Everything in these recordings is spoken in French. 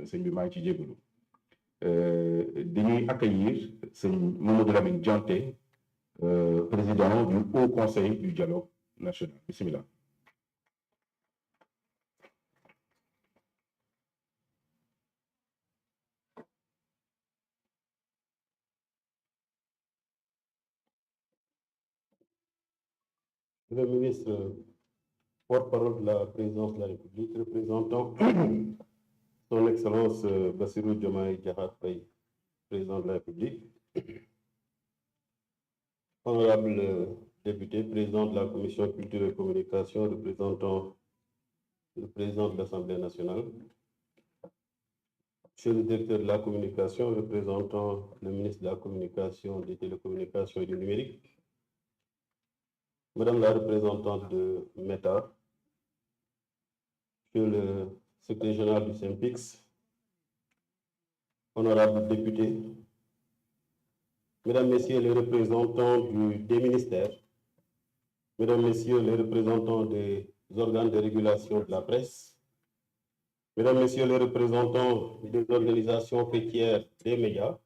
sëñ bi maa ngi ci jégalu dañuy accueillir sëñ Mamadou Lamine Dianté, président du Haut Conseil du dialogue national. Bismillah. Le ministre porte-parole de la présidence de la République, représentant son Excellence Bassirou Diomaye Diakhar Faye, président de la République, honorable député, président de la Commission culture et communication, représentant le président de l'Assemblée nationale, monsieur le directeur de la communication, représentant le ministre de la Communication, des télécommunications et du numérique, madame la représentante de META, monsieur le secrétaire général du SYNPICS, honorables députés, mesdames, messieurs les représentants des ministères, mesdames, messieurs les représentants des organes de régulation de la presse, mesdames, messieurs les représentants des organisations faîtières des médias,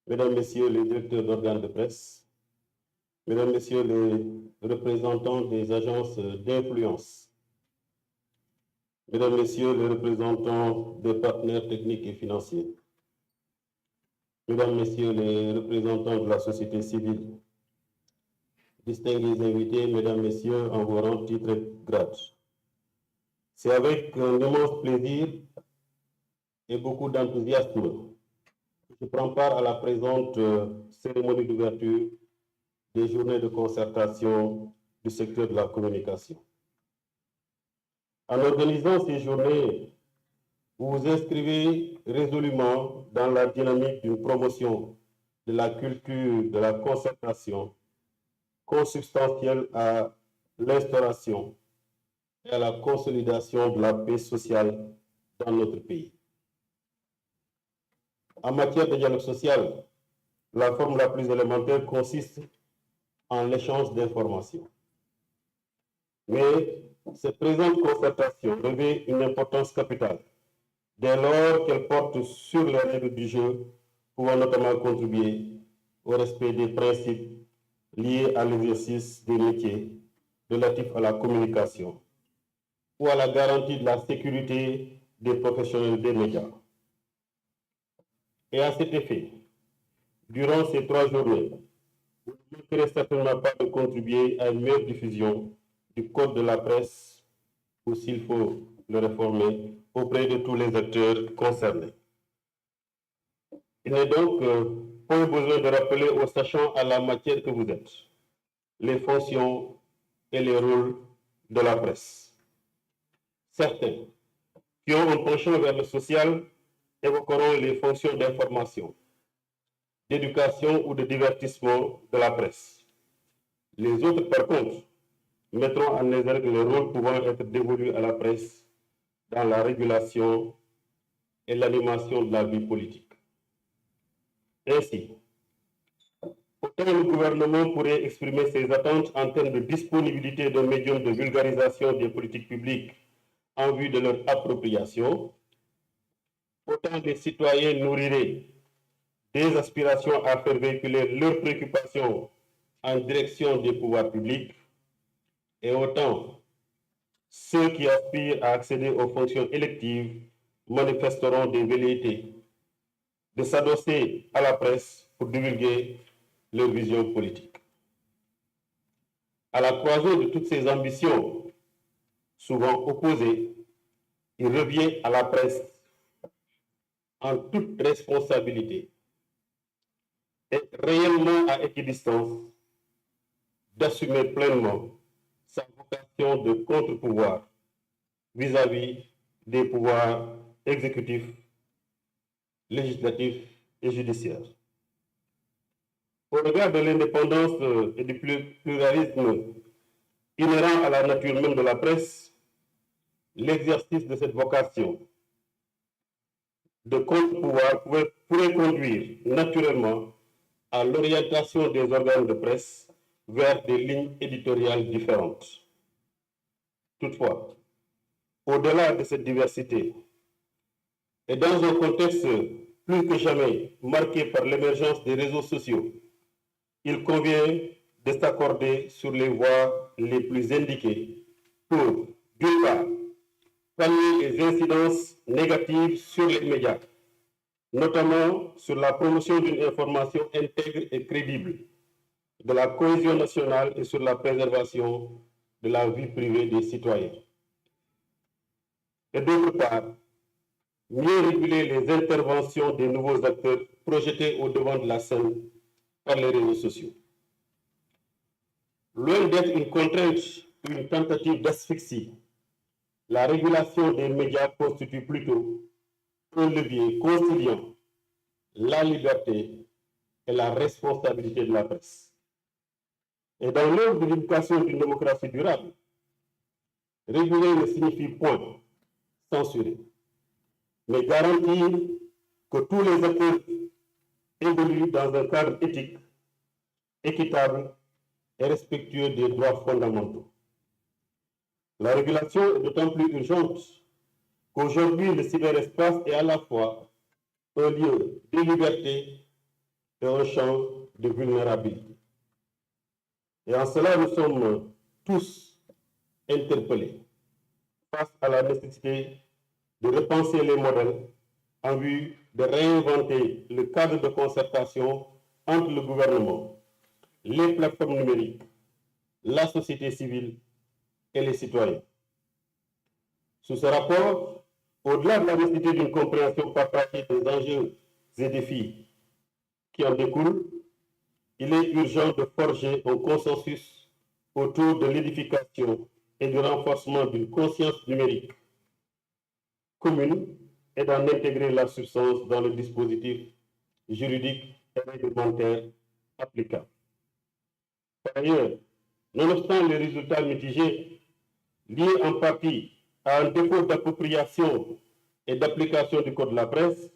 mesdames, messieurs les directeurs d'organes de presse, mesdames, messieurs les représentants des agences d'influence, mesdames, messieurs les représentants des partenaires techniques et financiers, mesdames, messieurs les représentants de la société civile, distingués invités, mesdames, messieurs, en vos rangs, titres et grades. C'est avec un immense plaisir et beaucoup d'enthousiasme que je prends part à la présente cérémonie d'ouverture des journées de concertation du secteur de la communication. En organisant ces journées, vous vous inscrivez résolument dans la dynamique d'une promotion de la culture de la concertation consubstantielle à l'instauration et à la consolidation de la paix sociale dans notre pays. En matière de dialogue social, la forme la plus élémentaire consiste en l'échange d'informations. Mais cette présente concertation revêt une importance capitale dès lors qu'elle porte sur les règles du jeu pouvant notamment contribuer au respect des principes liés à l'exercice des métiers relatifs à la communication ou à la garantie de la sécurité des professionnels des médias. Et à cet effet, durant ces 3 journées, vous ne manquerez certainement pas de contribuer à une meilleure diffusion du Code de la presse, ou s'il faut le réformer, auprès de tous les acteurs concernés. Il n'est donc pas besoin de rappeler aux sachants à la matière que vous êtes les fonctions et les rôles de la presse. Certains qui ont un penchant vers le social évoqueront les fonctions d'information, d'éducation ou de divertissement de la presse. Les autres, par contre, mettront en exergue les rôles pouvant être dévolus à la presse dans la régulation et l'animation de la vie politique. Ainsi, autant le gouvernement pourrait exprimer ses attentes en termes de disponibilité d'un médium de vulgarisation des politiques publiques en vue de leur appropriation, autant les citoyens nourriraient des aspirations à faire véhiculer leurs préoccupations en direction des pouvoirs publics, et autant ceux qui aspirent à accéder aux fonctions électives manifesteront des velléités de s'adosser à la presse pour divulguer leur vision politique. À la croisée de toutes ces ambitions, souvent opposées, il revient à la presse, en toute responsabilité et réellement à équidistance, d'assumer pleinement sa vocation de contre-pouvoir vis-à-vis des pouvoirs exécutifs, législatifs et judiciaires. Au regard de l'indépendance et du pluralisme inhérent à la nature même de la presse, l'exercice de cette vocation de contre-pouvoir pourrait conduire naturellement à l'orientation des organes de presse vers des lignes éditoriales différentes. Toutefois, au-delà de cette diversité, Et dans un contexte plus que jamais marqué par l'émergence des réseaux sociaux, il convient de s'accorder sur les voies les plus indiquées pour, d'une part, pallier les incidences négatives sur les médias, notamment sur la promotion d'une information intègre et crédible, de la cohésion nationale et sur la préservation de la vie privée des citoyens. Et d'autre part, mieux réguler les interventions des nouveaux acteurs projetés au devant de la scène par les réseaux sociaux. Loin d'être une contrainte ou une tentative d'asphyxie, la régulation des médias constitue plutôt un levier conciliant la liberté et la responsabilité de la presse. Et dans l'œuvre de l'éducation d'une démocratie durable, réguler ne signifie point censurer, mais garantir que tous les acteurs évoluent dans un cadre éthique, équitable et respectueux des droits fondamentaux. La régulation est d'autant plus urgente qu'aujourd'hui le cyberespace est à la fois un lieu de liberté et un champ de vulnérabilité. Et en cela, nous sommes tous interpellés face à la nécessité de repenser les modèles en vue de réinventer le cadre de concertation entre le gouvernement, les plateformes numériques, la société civile et les citoyens. Sous ce rapport, au-delà de la nécessité d'une compréhension partagée des enjeux et défis qui en découlent, il est urgent de forger un consensus autour de l'édification et du renforcement d'une conscience numérique commune et d'en intégrer la substance dans le dispositif juridique et réglementaire applicable. Par ailleurs, nonobstant les résultats mitigés liés en partie à un défaut d'appropriation et d'application du Code de la presse,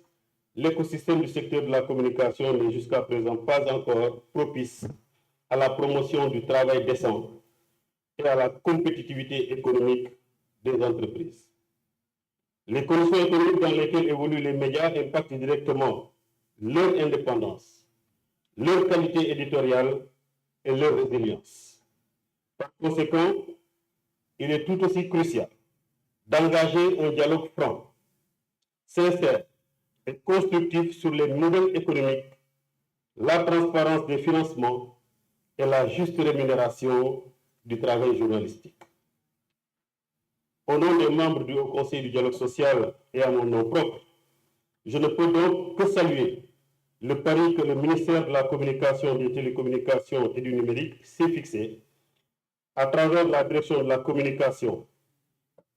l'écosystème du secteur de la communication n'est jusqu'à présent pas encore propice à la promotion du travail décent et à la compétitivité économique des entreprises. Les conditions économiques dans lesquelles évoluent les médias impactent directement leur indépendance, leur qualité éditoriale et leur résilience. Par conséquent, il est tout aussi crucial d'engager un dialogue franc, sincère et constructif sur les modèles économiques, la transparence des financements et la juste rémunération du travail journalistique. Au nom des membres du Haut Conseil du dialogue social et à mon nom propre, je ne peux donc que saluer le pari que le ministère de la Communication, des Télécommunications et du Numérique s'est fixé à travers la direction de la communication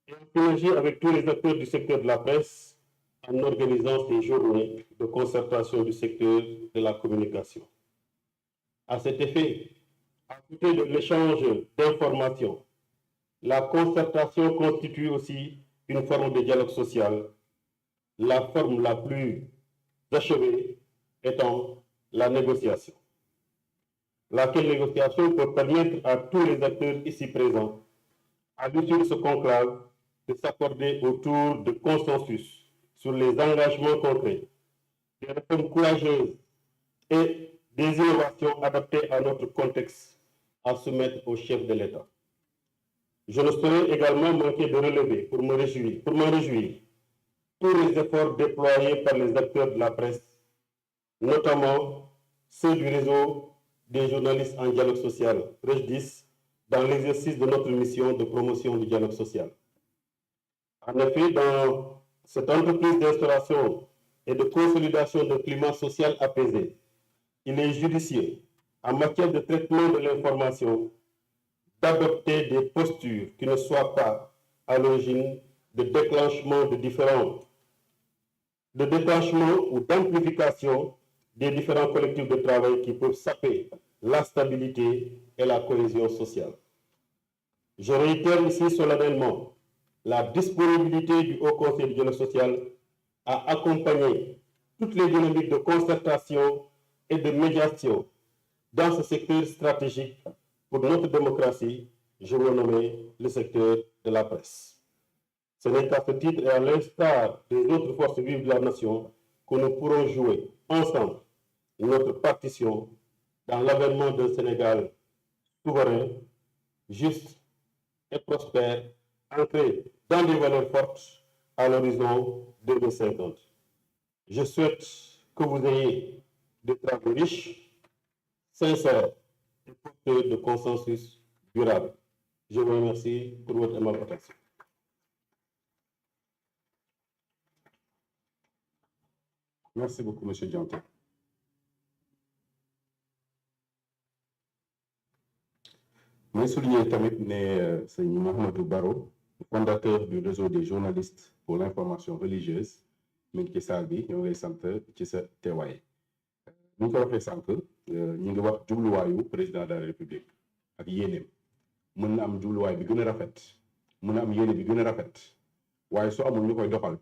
et en synergie avec tous les acteurs du secteur de la presse en organisant ces journées de concertation du secteur de la communication. À cet effet, à côté de l'échange d'informations, la concertation constitue aussi une forme de dialogue social, la forme la plus achevée étant la négociation. Laquelle négociation peut permettre à tous les acteurs ici présents, à l'issue de ce conclave, de s'accorder autour de consensus sur les engagements concrets, des réformes courageuses et des innovations adaptées à notre contexte à soumettre au chef de l'État. Je ne saurais également manquer de relever, pour m'en réjouir, tous les efforts déployés par les acteurs de la presse, notamment ceux du réseau des journalistes en dialogue social, REJ10, dans l'exercice de notre mission de promotion du dialogue social. En effet, dans cette entreprise d'instauration et de consolidation d'un climat social apaisé, il est judicieux, en matière de traitement de l'information, d'adopter des postures qui ne soient pas à l'origine de déclenchement ou d'amplification des différents collectifs de travail qui peuvent saper la stabilité et la cohésion sociale. Je réitère ici solennellement la disponibilité du Haut Conseil du dialogue social à accompagner toutes les dynamiques de concertation et de médiation dans ce secteur stratégique pour notre démocratie, je veux nommer le secteur de la presse. Ce n'est qu'à ce titre et à l'instar des autres forces vives de la nation que nous pourrons jouer ensemble notre partition dans l'avènement d'un Sénégal souverain, juste et prospère, ancré dans des valeurs fortes à l'horizon 2050. Je souhaite que vous ayez des travaux riches, sincères et porteurs de consensus durable. Je vous remercie pour votre aimable attention. Merci beaucoup, M. Dianté. Je souligner tamit ne sëñ Mouhamadou Baro, fondateur du réseau des journalistes pour l'information religieuse, mi ngi ci salle bi ñoo ngay sant ci sa teewaay. Ni ñu ko waxee sànq ñu ngi wax jubluwaayu président de la république ak yéeneem mën na am jubluwaay bi gën a rafet mën na am yéene bi gën a rafet waaye su amul ñu koy doxal